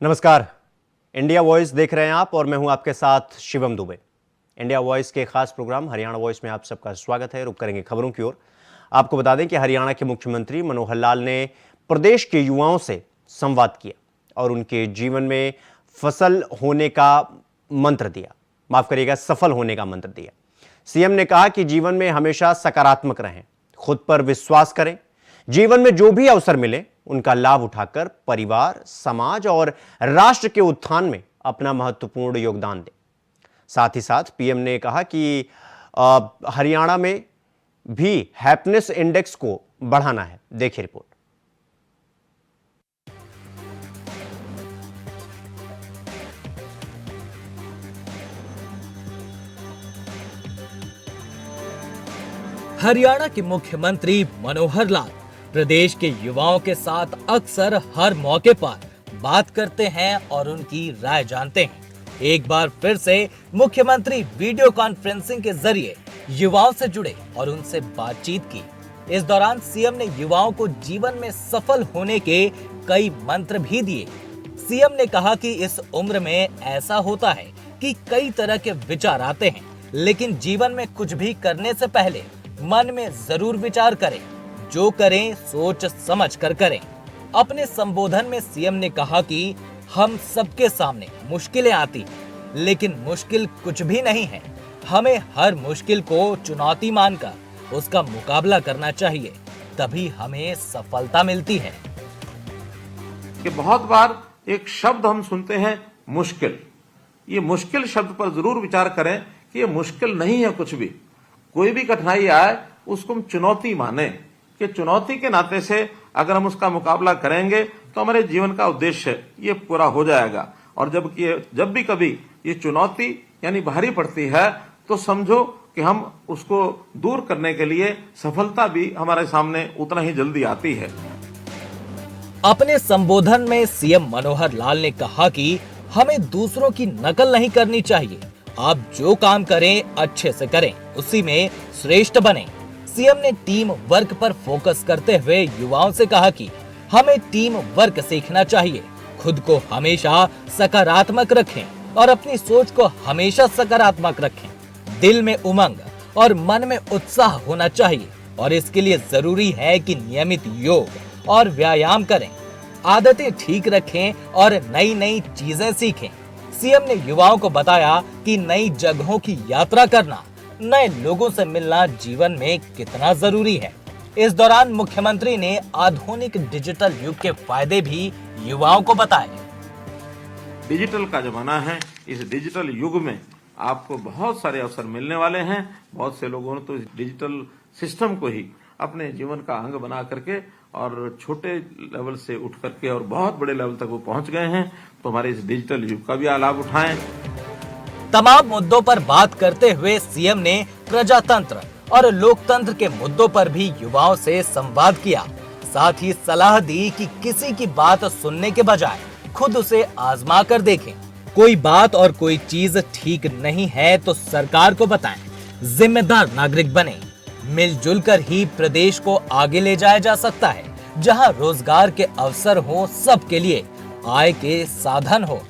नमस्कार। India voice देख रहे हैं आप और मैं हूं आपके साथ शिवम दुबे। इंडिया वॉइस के खास प्रोग्राम हरियाणा वॉइस में आप सबका स्वागत है। रुक करेंगे खबरों की ओर। आपको बता दें कि हरियाणा के मुख्यमंत्री मनोहर लाल ने प्रदेश के युवाओं से संवाद किया और उनके जीवन में सफल होने का मंत्र दिया। सीएम ने कहा कि जीवन में हमेशा सकारात्मक रहें, खुद पर विश्वास करें, जीवन में जो भी अवसर मिले उनका लाभ उठाकर परिवार, समाज और राष्ट्र के उत्थान में अपना महत्वपूर्ण योगदान दें। साथ ही साथ पीएम ने कहा कि हरियाणा में भी हैप्पीनेस इंडेक्स को बढ़ाना है। देखिए रिपोर्ट। हरियाणा के मुख्यमंत्री मनोहर लाल प्रदेश के युवाओं के साथ अक्सर हर मौके पर बात करते हैं और उनकी राय जानते हैं। एक बार फिर से मुख्यमंत्री वीडियो कॉन्फ्रेंसिंग के जरिए युवाओं से जुड़े और उनसे बातचीत की। इस दौरान सीएम ने युवाओं को जीवन में सफल होने के कई मंत्र भी दिए। सीएम ने कहा कि इस उम्र में ऐसा होता है कि कई तरह के विचार आते हैं, लेकिन जीवन में कुछ भी करने से पहले मन में जरूर विचार करें। जो करें सोच समझ कर करें। अपने संबोधन में सीएम ने कहा कि हम सबके सामने मुश्किलें आती हैं, लेकिन मुश्किल कुछ भी नहीं है। हमें हर मुश्किल को चुनौती मानकर उसका मुकाबला करना चाहिए, तभी हमें सफलता मिलती है। कि बहुत बार एक शब्द हम सुनते हैं मुश्किल। ये मुश्किल शब्द पर जरूर विचार करें कि ये मुश्किल नहीं है कुछ भी। कोई भी कठिनाई आए उसको हम चुनौती माने कि चुनौती के नाते से अगर हम उसका मुकाबला करेंगे तो हमारे जीवन का उद्देश्य ये पूरा हो जाएगा। और जब भी कभी ये चुनौती यानी भारी पड़ती है तो समझो कि हम उसको दूर करने के लिए सफलता भी हमारे सामने उतना ही जल्दी आती है। अपने संबोधन में सीएम मनोहर लाल ने कहा कि हमें दूसरों की नकल नहीं करनी चाहिए। आप जो काम करें अच्छे से करें, उसी में श्रेष्ठ बने। सीएम ने टीम वर्क पर फोकस करते हुए युवाओं से कहा कि हमें टीम वर्क सीखना चाहिए, खुद को हमेशा सकारात्मक रखें और अपनी सोच को हमेशा सकारात्मक रखें। दिल में उमंग और मन में उत्साह होना चाहिए और इसके लिए जरूरी है कि नियमित योग और व्यायाम करें, आदतें ठीक रखें और नई नई चीजें सीखें। सीएम ने युवाओं को बताया कि नई जगहों की यात्रा करना, नए लोगों से मिलना जीवन में कितना जरूरी है। इस दौरान मुख्यमंत्री ने आधुनिक डिजिटल युग के फायदे भी युवाओं को बताए। डिजिटल का जमाना है। इस डिजिटल युग में आपको बहुत सारे अवसर मिलने वाले हैं। बहुत से लोगों ने तो इस डिजिटल सिस्टम को ही अपने जीवन का अंग बना करके और छोटे लेवल से उठ करके और बहुत बड़े लेवल तक वो पहुंच गए हैं। तो हमारे इस डिजिटल युग का भी लाभ उठाएं। तमाम मुद्दों पर बात करते हुए सीएम ने प्रजातंत्र और लोकतंत्र के मुद्दों पर भी युवाओं से संवाद किया। साथ ही सलाह दी कि किसी की बात सुनने के बजाय खुद उसे आजमा कर देखें। कोई बात और कोई चीज ठीक नहीं है तो सरकार को बताएं। जिम्मेदार नागरिक बने। मिलजुल कर ही प्रदेश को आगे ले जाया जा सकता है, जहां रोजगार के अवसर हो, सबके लिए आय के साधन हो।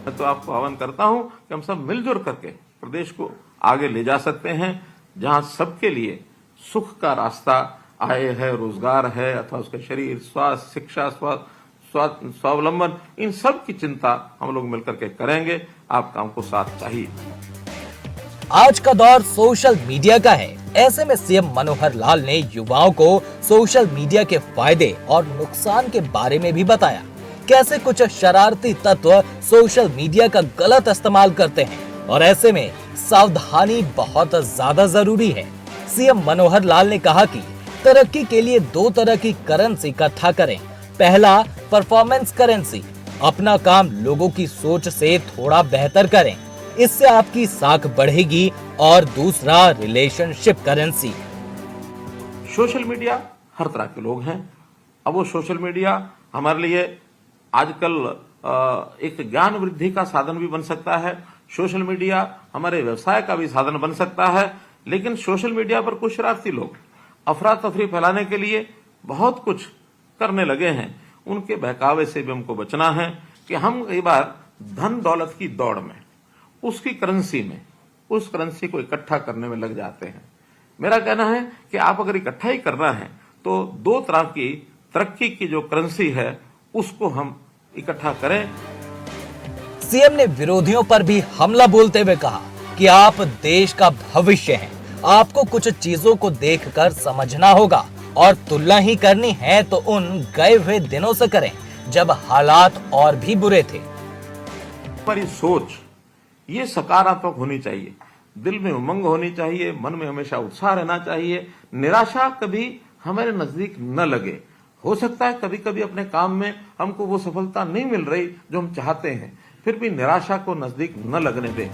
मैं तो आपको आह्वान करता हूं कि हम सब मिलजुल करके प्रदेश को आगे ले जा सकते हैं, जहां सबके लिए सुख का रास्ता, आय है, रोजगार है, अथवा उसके शरीर, स्वास्थ्य, शिक्षा, स्वावलंबन, इन सब की चिंता हम लोग मिलकर के करेंगे। आपका हमको साथ चाहिए। आज का दौर सोशल मीडिया का है। ऐसे में सीएम मनोहर लाल ने युवाओं को सोशल मीडिया के फायदे और नुकसान के बारे में भी बताया। कैसे कुछ शरारती तत्व सोशल मीडिया का गलत इस्तेमाल करते हैं और ऐसे में सावधानी बहुत ज्यादा जरूरी है। सीएम मनोहर लाल ने कहा कि तरक्की के लिए दो तरह की करेंसी इकट्ठा करें। पहला परफॉर्मेंस करेंसी, अपना काम लोगों की सोच से थोड़ा बेहतर करें, इससे आपकी साख बढ़ेगी। और दूसरा रिलेशनशिप करेंसी। सोशल मीडिया हर तरह के लोग हैं। अब वो सोशल मीडिया हमारे लिए आजकल एक ज्ञान वृद्धि का साधन भी बन सकता है। सोशल मीडिया हमारे व्यवसाय का भी साधन बन सकता है। लेकिन सोशल मीडिया पर कुछ शरारती लोग अफरा तफरी फैलाने के लिए बहुत कुछ करने लगे हैं। उनके बहकावे से भी हमको बचना है। कि हम कई बार धन दौलत की दौड़ में, उसकी करेंसी में, उस करेंसी को इकट्ठा करने में लग जाते हैं। मेरा कहना है कि आप अगर इकट्ठा ही करना है तो दो तरह की तरक्की की जो करेंसी है उसको हम इकट्ठा करें। सीएम ने विरोधियों पर भी हमला बोलते हुए कहा कि आप देश का भविष्य हैं। आपको कुछ चीजों को देखकर समझना होगा और तुलना ही करनी है तो उन गए हुए दिनों से करें जब हालात और भी बुरे थे। हमारी सोच ये सकारात्मक होनी चाहिए, दिल में उमंग होनी चाहिए, मन में हमेशा उत्साह रहना चाहिए। निराशा कभी हमारे नजदीक न लगे। हो सकता है कभी कभी अपने काम में हमको वो सफलता नहीं मिल रही जो हम चाहते हैं, फिर भी निराशा को नजदीक न लगने दें।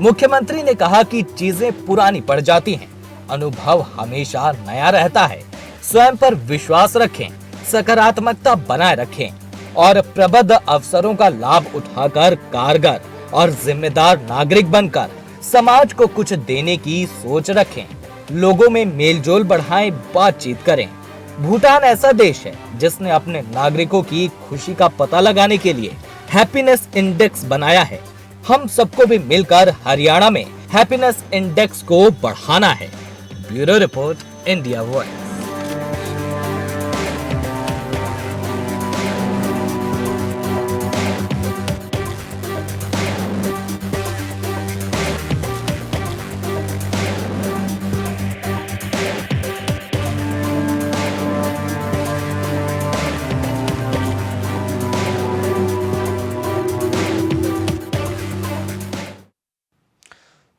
मुख्यमंत्री ने कहा कि चीजें पुरानी पड़ जाती हैं, अनुभव हमेशा नया रहता है। स्वयं पर विश्वास रखें, सकारात्मकता बनाए रखें और प्रबुद्ध अवसरों का लाभ उठाकर कारगर और जिम्मेदार नागरिक बनकर समाज को कुछ देने की सोच रखें। लोगों में मेलजोल बढ़ाएं, बातचीत करें। भूटान ऐसा देश है जिसने अपने नागरिकों की खुशी का पता लगाने के लिए हैप्पीनेस इंडेक्स बनाया है। हम सबको भी मिलकर हरियाणा में हैप्पीनेस इंडेक्स को बढ़ाना है। Bureau report, India voice.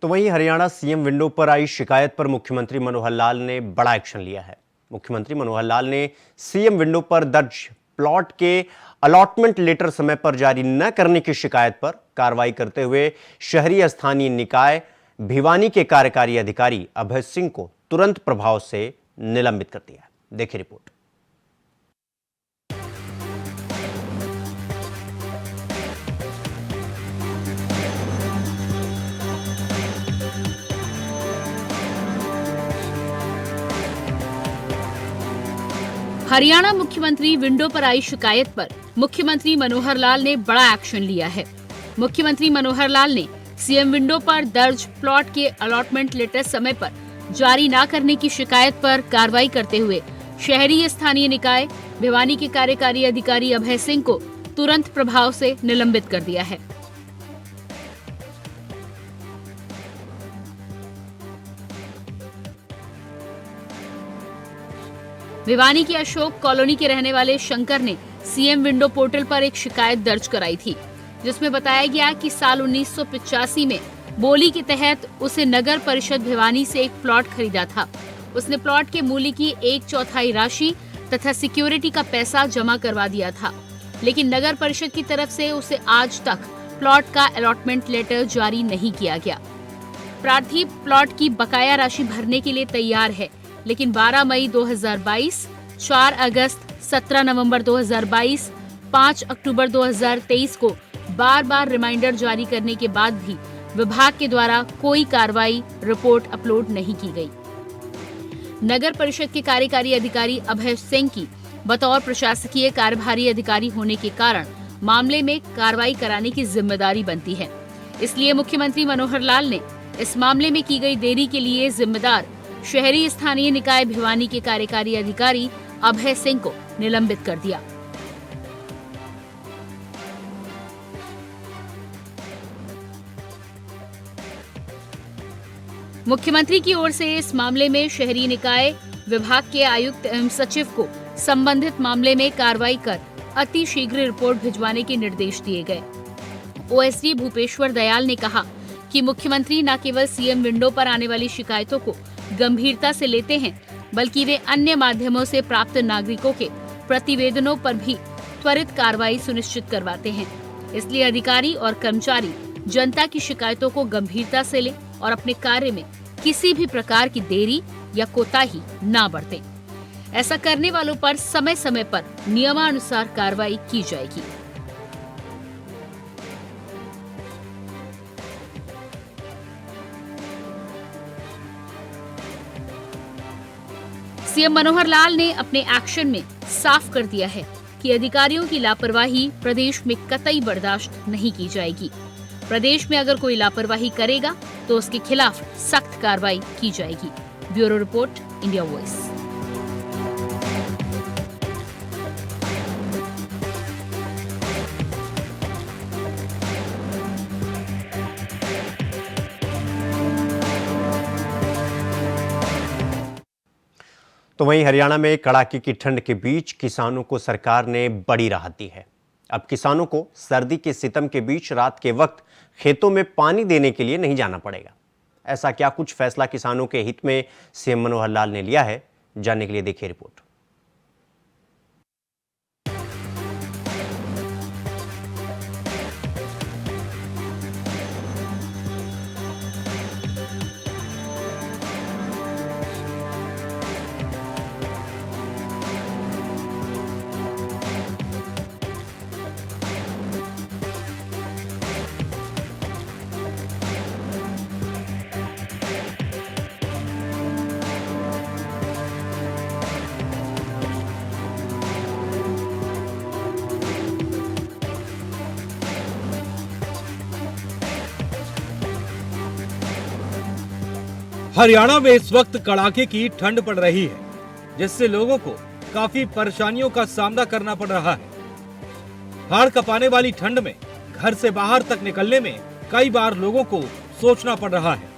तो वहीं हरियाणा सीएम विंडो पर आई शिकायत पर मुख्यमंत्री मनोहर लाल ने बड़ा एक्शन लिया है। मुख्यमंत्री मनोहर लाल ने सीएम विंडो पर दर्ज प्लॉट के अलॉटमेंट लेटर समय पर जारी न करने की शिकायत पर कार्रवाई करते हुए शहरी स्थानीय निकाय भिवानी के कार्यकारी अधिकारी अभय सिंह को तुरंत प्रभाव से निलंबित कर दिया। देखिए रिपोर्ट। हरियाणा मुख्यमंत्री विंडो पर आई शिकायत पर मुख्यमंत्री मनोहर लाल ने बड़ा एक्शन लिया है। मुख्यमंत्री मनोहर लाल ने सीएम विंडो पर दर्ज प्लॉट के अलॉटमेंट लेटर समय पर जारी न करने की शिकायत पर कार्रवाई करते हुए शहरी स्थानीय निकाय भिवानी के कार्यकारी अधिकारी अभय सिंह को तुरंत प्रभाव से निलंबित कर दिया है। भिवानी की अशोक कॉलोनी के रहने वाले शंकर ने सीएम विंडो पोर्टल पर एक शिकायत दर्ज कराई थी, जिसमें बताया गया कि साल 1985 में बोली के तहत उसे नगर परिषद भिवानी से एक प्लॉट खरीदा था। उसने प्लॉट के मूल्य की 1/4 राशि तथा सिक्योरिटी का पैसा जमा करवा दिया था, लेकिन नगर परिषद की तरफ से उसे आज तक प्लॉट का अलॉटमेंट लेटर जारी नहीं किया गया। प्रार्थी प्लॉट की बकाया राशि भरने के लिए तैयार है, लेकिन 12 मई 2022, 4 अगस्त, 17 नवंबर 2022, 5 अक्टूबर 2023 को बार बार रिमाइंडर जारी करने के बाद भी विभाग के द्वारा कोई कार्रवाई रिपोर्ट अपलोड नहीं की गई। नगर परिषद के कार्यकारी अधिकारी अभय सिंह की बतौर प्रशासकीय कार्यभारी अधिकारी होने के कारण मामले में कार्रवाई कराने की जिम्मेदारी बनती है। इसलिए मुख्यमंत्री मनोहर लाल ने इस मामले में की गई देरी के लिए जिम्मेदार शहरी स्थानीय निकाय भिवानी के कार्यकारी अधिकारी अभय सिंह को निलंबित कर दिया। मुख्यमंत्री की ओर से इस मामले में शहरी निकाय विभाग के आयुक्त एवं सचिव को संबंधित मामले में कार्रवाई कर अति शीघ्र रिपोर्ट भिजवाने के निर्देश दिए गए। ओएसडी भूपेश्वर दयाल ने कहा कि मुख्यमंत्री न केवल सीएम विंडो पर आने वाली शिकायतों को गंभीरता से लेते हैं, बल्कि वे अन्य माध्यमों से प्राप्त नागरिकों के प्रतिवेदनों पर भी त्वरित कार्रवाई सुनिश्चित करवाते हैं। इसलिए अधिकारी और कर्मचारी जनता की शिकायतों को गंभीरता से लें और अपने कार्य में किसी भी प्रकार की देरी या कोताही ना बरतें। ऐसा करने वालों पर समय समय पर नियमानुसार कार्रवाई की जाएगी। सीएम मनोहर लाल ने अपने एक्शन में साफ कर दिया है कि कि अधिकारियों की लापरवाही प्रदेश में कतई बर्दाश्त नहीं की जाएगी। प्रदेश में अगर कोई लापरवाही करेगा तो उसके खिलाफ सख्त कार्रवाई की जाएगी। Bureau report, India voice. तो वहीं हरियाणा में कड़ाके की ठंड के बीच किसानों को सरकार ने बड़ी राहत दी है। अब किसानों को सर्दी के सितम के बीच रात के वक्त खेतों में पानी देने के लिए नहीं जाना पड़ेगा। ऐसा क्या कुछ फैसला किसानों के हित में सीएम मनोहर लाल ने लिया है, जानने के लिए देखिए रिपोर्ट। हरियाणा में इस वक्त कड़ाके की ठंड पड़ रही है, जिससे लोगों को काफी परेशानियों का सामना करना पड़ रहा है। हाड़ कपाने वाली ठंड में घर से बाहर तक निकलने में कई बार लोगों को सोचना पड़ रहा है।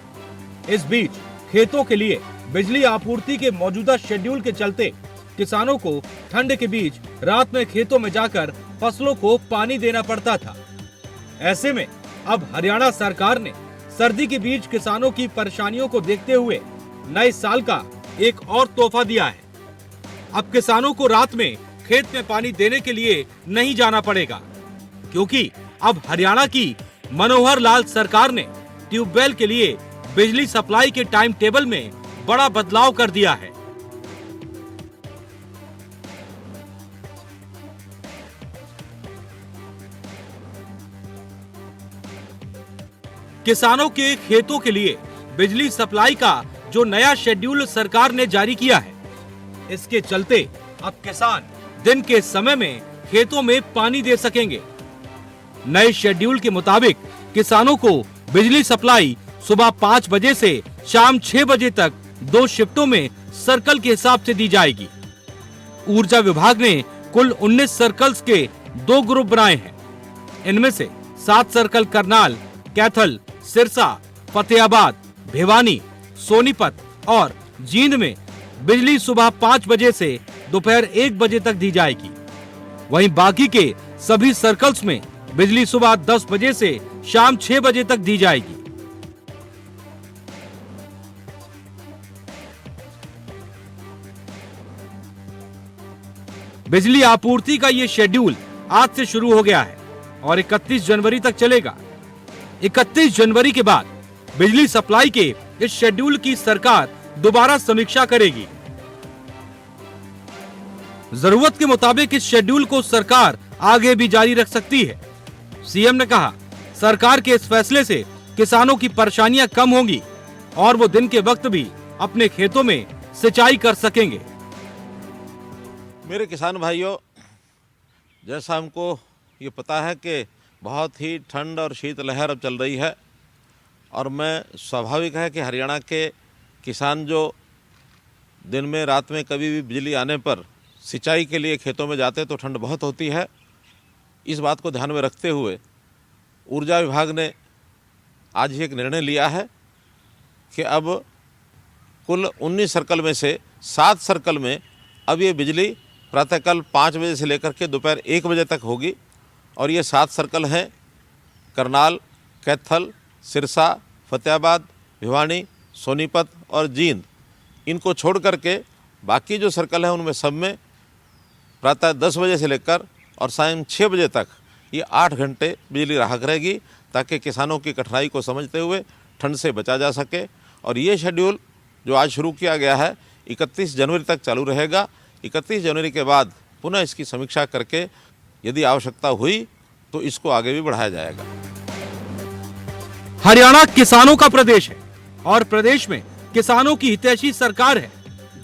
इस बीच खेतों के लिए बिजली आपूर्ति के मौजूदा शेड्यूल के चलते किसानों को ठंड के बीच रात में खेतों में जाकर फसलों को पानी देना पड़ता था। ऐसे में अब हरियाणा सरकार ने सर्दी के बीच किसानों की परेशानियों को देखते हुए नए साल का एक और तोहफा दिया है। अब किसानों को रात में खेत में पानी देने के लिए नहीं जाना पड़ेगा, क्योंकि अब हरियाणा की मनोहर लाल सरकार ने ट्यूबवेल के लिए बिजली सप्लाई के टाइम टेबल में बड़ा बदलाव कर दिया है। किसानों के खेतों के लिए बिजली सप्लाई का जो नया शेड्यूल सरकार ने जारी किया है, इसके चलते अब किसान दिन के समय में खेतों में पानी दे सकेंगे। नए शेड्यूल के मुताबिक किसानों को बिजली सप्लाई सुबह 5 बजे से शाम 6 बजे तक 2 शिफ्टों में सर्कल के हिसाब से दी जाएगी। ऊर्जा विभाग ने कुल 19 सर्कल्स के 2 ग्रुप बनाए हैं। इनमें से 7 सर्कल करनाल, कैथल, सिरसा, फतेहाबाद, भिवानी, सोनीपत और जींद में बिजली सुबह 5 बजे से दोपहर 1 बजे तक दी जाएगी। वहीं बाकी के सभी सर्कल्स में बिजली सुबह 10 बजे से शाम 6 बजे तक दी जाएगी। बिजली आपूर्ति का ये शेड्यूल आज से शुरू हो गया है और 31 जनवरी तक चलेगा। 31 जनवरी के बाद बिजली सप्लाई के इस शेड्यूल की सरकार दोबारा समीक्षा करेगी। जरूरत के मुताबिक इस शेड्यूल को सरकार आगे भी जारी रख सकती है। सीएम ने कहा, सरकार के इस फैसले से किसानों की परेशानियां कम होंगी और वो दिन के वक्त भी अपने खेतों में सिंचाई कर सकेंगे। मेरे किसान भाइयों, जैसा हमको ये पता है कि बहुत ही ठंड और शीतलहर अब चल रही है और मैं स्वाभाविक है कि हरियाणा के किसान जो दिन में रात में कभी भी बिजली आने पर सिंचाई के लिए खेतों में जाते तो ठंड बहुत होती है। इस बात को ध्यान में रखते हुए ऊर्जा विभाग ने आज ही एक निर्णय लिया है कि अब कुल 19 सर्कल में से 7 सर्कल में अब ये बिजली प्रातःकाल 5 बजे से लेकर के दोपहर 1 बजे तक होगी। और ये 7 सर्कल हैं करनाल, कैथल, सिरसा, फतेहाबाद, भिवानी, सोनीपत और जींद। इनको छोड़ करके बाकी जो सर्कल हैं उनमें सब में प्रातः 10 बजे से लेकर और शाम 6 बजे तक ये 8 घंटे बिजली राहत रहेगी, ताकि किसानों की कठिनाई को समझते हुए ठंड से बचा जा सके। और ये शेड्यूल जो आज शुरू किया गया है 31 जनवरी तक चालू रहेगा। 31 जनवरी के बाद पुनः इसकी समीक्षा करके यदि आवश्यकता हुई तो इसको आगे भी बढ़ाया जाएगा। हरियाणा किसानों का प्रदेश है और प्रदेश में किसानों की हितैषी सरकार है,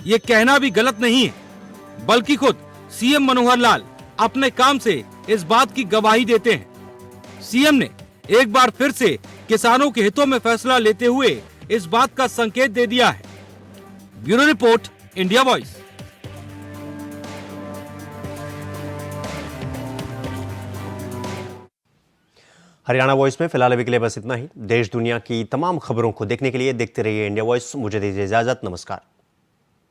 ये कहना भी गलत नहीं है। बल्कि खुद सीएम मनोहर लाल अपने काम से इस बात की गवाही देते हैं। सीएम ने एक बार फिर से किसानों के हितों में फैसला लेते हुए इस बात का संकेत दे दिया है। Bureau report, India voice. Haryana voice में फिलहाल अभी के लिए बस इतना ही। देश दुनिया की तमाम खबरों को देखने के लिए देखते रहिए इंडिया वॉइस। मुझे दीजिए इजाजत। नमस्कार।